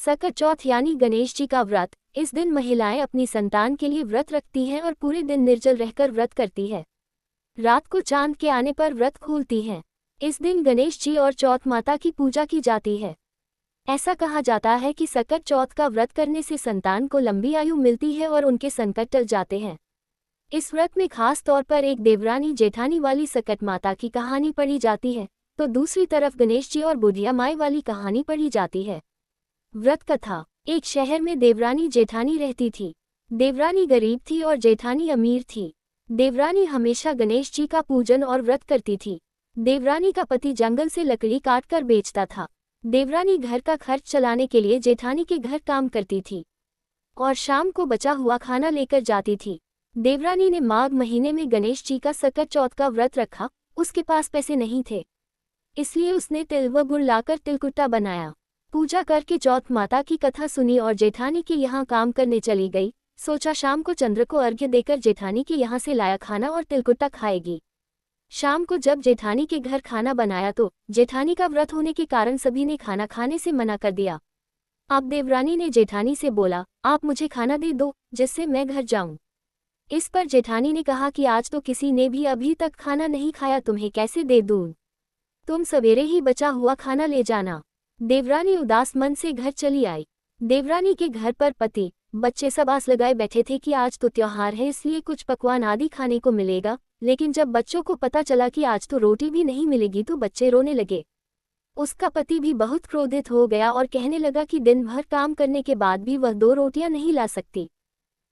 सकट चौथ यानी गणेश जी का व्रत। इस दिन महिलाएं अपनी संतान के लिए व्रत रखती हैं और पूरे दिन निर्जल रहकर व्रत करती है। रात को चांद के आने पर व्रत खोलती हैं। इस दिन गणेश जी और चौथ माता की पूजा की जाती है। ऐसा कहा जाता है कि सकट चौथ का व्रत करने से संतान को लंबी आयु मिलती है और उनके संकट टल जाते हैं। इस व्रत में खास तौर पर एक देवरानी जेठानी वाली सकट माता की कहानी पढ़ी जाती है, तो दूसरी तरफ गणेश जी और बुढ़िया माई वाली कहानी पढ़ी जाती है। व्रत कथा। एक शहर में देवरानी जेठानी रहती थी। देवरानी गरीब थी और जेठानी अमीर थी। देवरानी हमेशा गणेश जी का पूजन और व्रत करती थी। देवरानी का पति जंगल से लकड़ी काटकर बेचता था। देवरानी घर का खर्च चलाने के लिए जेठानी के घर काम करती थी और शाम को बचा हुआ खाना लेकर जाती थी। देवरानी ने माघ महीने में गणेश जी का सकट चौथ का व्रत रखा। उसके पास पैसे नहीं थे, इसलिए उसने तिल व गुड़ लाकर तिलकुट्टा बनाया। पूजा करके चौथ माता की कथा सुनी और जेठानी के यहाँ काम करने चली गई। सोचा शाम को चंद्र को अर्घ्य देकर जेठानी के यहाँ से लाया खाना और तिलकुट्टा खाएगी। शाम को जब जेठानी के घर खाना बनाया तो जेठानी का व्रत होने के कारण सभी ने खाना खाने से मना कर दिया। अब देवरानी ने जेठानी से बोला, आप मुझे खाना दे दो जिससे मैं घर जाऊं। इस पर जेठानी ने कहा कि आज तो किसी ने भी अभी तक खाना नहीं खाया, तुम्हें कैसे दे दूं? तुम सवेरे ही बचा हुआ खाना ले जाना। देवरानी उदास मन से घर चली आई। देवरानी के घर पर पति बच्चे सब आस लगाए बैठे थे कि आज तो त्योहार है, इसलिए कुछ पकवान आदि खाने को मिलेगा। लेकिन जब बच्चों को पता चला कि आज तो रोटी भी नहीं मिलेगी तो बच्चे रोने लगे। उसका पति भी बहुत क्रोधित हो गया और कहने लगा कि दिन भर काम करने के बाद भी वह 2 रोटियां नहीं ला सकती।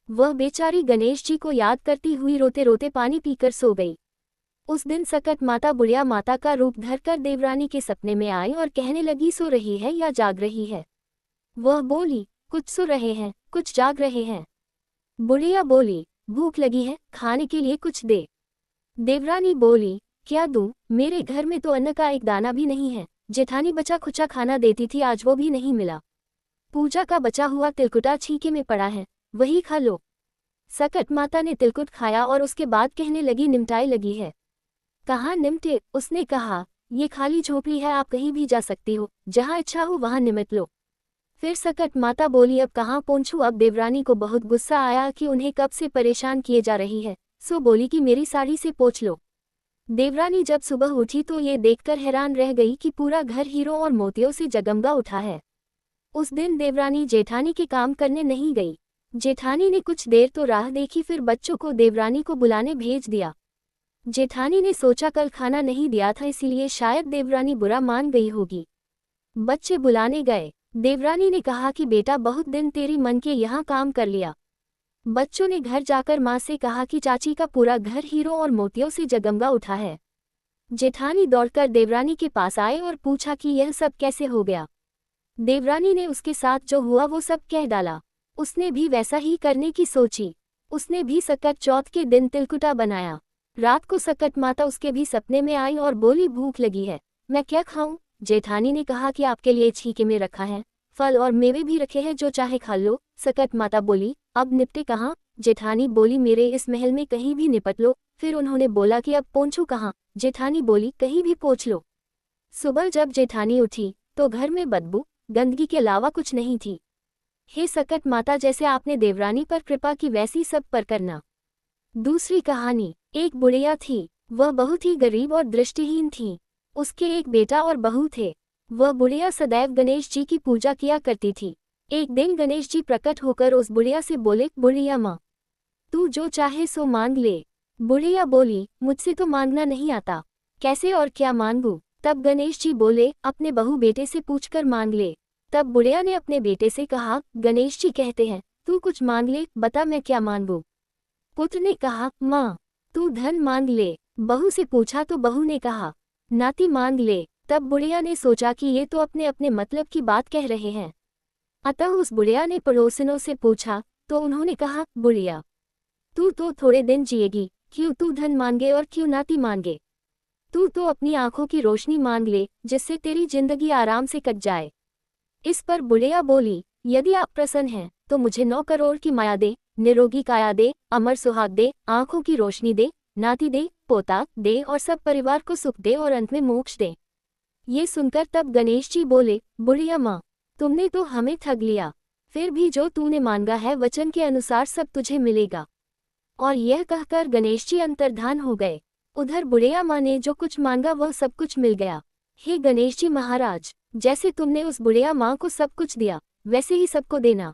वह बेचारी गणेश जी को याद करती हुई रोते रोते पानी पीकर सो गई। उस दिन सकट माता बुढ़िया माता का रूप धरकर देवरानी के सपने में आई और कहने लगी, सो रही है या जाग रही है? वह बोली, कुछ सो रहे हैं, कुछ जाग रहे हैं। बुढ़िया बोली, भूख लगी है, खाने के लिए कुछ दे। देवरानी बोली, क्या दूं? मेरे घर में तो अन्न का एक दाना भी नहीं है। जेठानी बचा खुचा खाना देती थी, आज वो भी नहीं मिला। पूजा का बचा हुआ तिलकुटा छीके में पड़ा है, वही खा लो। सकट माता ने तिलकुट खाया और उसके बाद कहने लगी, निमटाई लगी है। कहाँ निमटे? उसने कहा, ये खाली झोपड़ी है, आप कहीं भी जा सकती हो, जहाँ इच्छा हो वहाँ निमट लो। फिर सकट माता बोली, अब कहाँ पहुँचूं? अब देवरानी को बहुत गुस्सा आया कि उन्हें कब से परेशान किए जा रही है, सो बोली कि मेरी साड़ी से पोंछ लो। देवरानी जब सुबह उठी तो ये देखकर हैरान रह गई कि पूरा घर हीरों और मोतियों से जगमगा उठा है। उस दिन देवरानी जेठानी के काम करने नहीं गई। जेठानी ने कुछ देर तो राह देखी, फिर बच्चों को देवरानी को बुलाने भेज दिया। जेठानी ने सोचा कल खाना नहीं दिया था, इसीलिए शायद देवरानी बुरा मान गई होगी। बच्चे बुलाने गए। देवरानी ने कहा कि बेटा, बहुत दिन तेरी मन के यहाँ काम कर लिया। बच्चों ने घर जाकर माँ से कहा कि चाची का पूरा घर हीरों और मोतियों से जगमगा उठा है। जेठानी दौड़कर देवरानी के पास आए और पूछा कि यह सब कैसे हो गया। देवरानी ने उसके साथ जो हुआ वो सब कह डाला। उसने भी वैसा ही करने की सोची। उसने भी सकट चौथ के दिन तिलकुटा बनाया। रात को सकट माता उसके भी सपने में आई और बोली, भूख लगी है, मैं क्या खाऊं? जेठानी ने कहा कि आपके लिए छीके में रखा है, फल और मेवे भी रखे हैं, जो चाहे खा लो। सकट माता बोली, अब निपटे कहाँ? जेठानी बोली, मेरे इस महल में कहीं भी निपट लो। फिर उन्होंने बोला कि अब पोंछूं कहाँ? जेठानी बोली, कहीं भी पोंछ लो। सुबह जब जेठानी उठी तो घर में बदबू गंदगी के अलावा कुछ नहीं थी। हे सकट माता, जैसे आपने देवरानी पर कृपा की वैसी सब पर करना। दूसरी कहानी। एक बुढ़िया थी, वह बहुत ही गरीब और दृष्टिहीन थी। उसके एक बेटा और बहू थे। वह बुढ़िया सदैव गणेश जी की पूजा किया करती थी। एक दिन गणेश जी प्रकट होकर उस बुढ़िया से बोले, बुढ़िया माँ, तू जो चाहे सो मांग ले। बुढ़िया बोली, मुझसे तो मांगना नहीं आता, कैसे और क्या मांगू? तब गणेश जी बोले, अपने बहू बेटे से पूछकर मांग ले। तब बुढ़िया ने अपने बेटे से कहा, गणेश जी कहते हैं तू कुछ मांग ले, बता मैं क्या मांगू? पुत्र ने कहा, माँ तू धन मांग ले। बहू से पूछा तो बहू ने कहा, नाती मांग ले। तब बुढ़िया ने सोचा कि ये तो अपने अपने मतलब की बात कह रहे हैं। अतः उस बुढ़िया ने पड़ोसिनों से पूछा तो उन्होंने कहा, बुढ़िया तू तो थोड़े दिन जिएगी, क्यों तू धन मांगे और क्यों नाती मांगे? तू तो अपनी आंखों की रोशनी मांग ले, जिससे तेरी जिंदगी आराम से कट जाए। इस पर बुढ़िया बोली, यदि आप प्रसन्न हैं तो मुझे 9 करोड़ की माया दे, निरोगी काया दे, अमर सुहाग दे, आंखों की रोशनी दे, नाती दे, पोता दे और सब परिवार को सुख दे और अंत में मोक्ष दे। ये सुनकर तब गणेश जी बोले, बुढ़िया माँ तुमने तो हमें ठग लिया। फिर भी जो तूने मांगा है वचन के अनुसार सब तुझे मिलेगा। और यह कहकर गणेश जी अंतर्धान हो गए। उधर बुढ़िया माँ ने जो कुछ मांगा वह सब कुछ मिल गया। हे गणेश जी महाराज, जैसे तुमने उस बुढ़िया माँ को सब कुछ दिया वैसे ही सबको देना।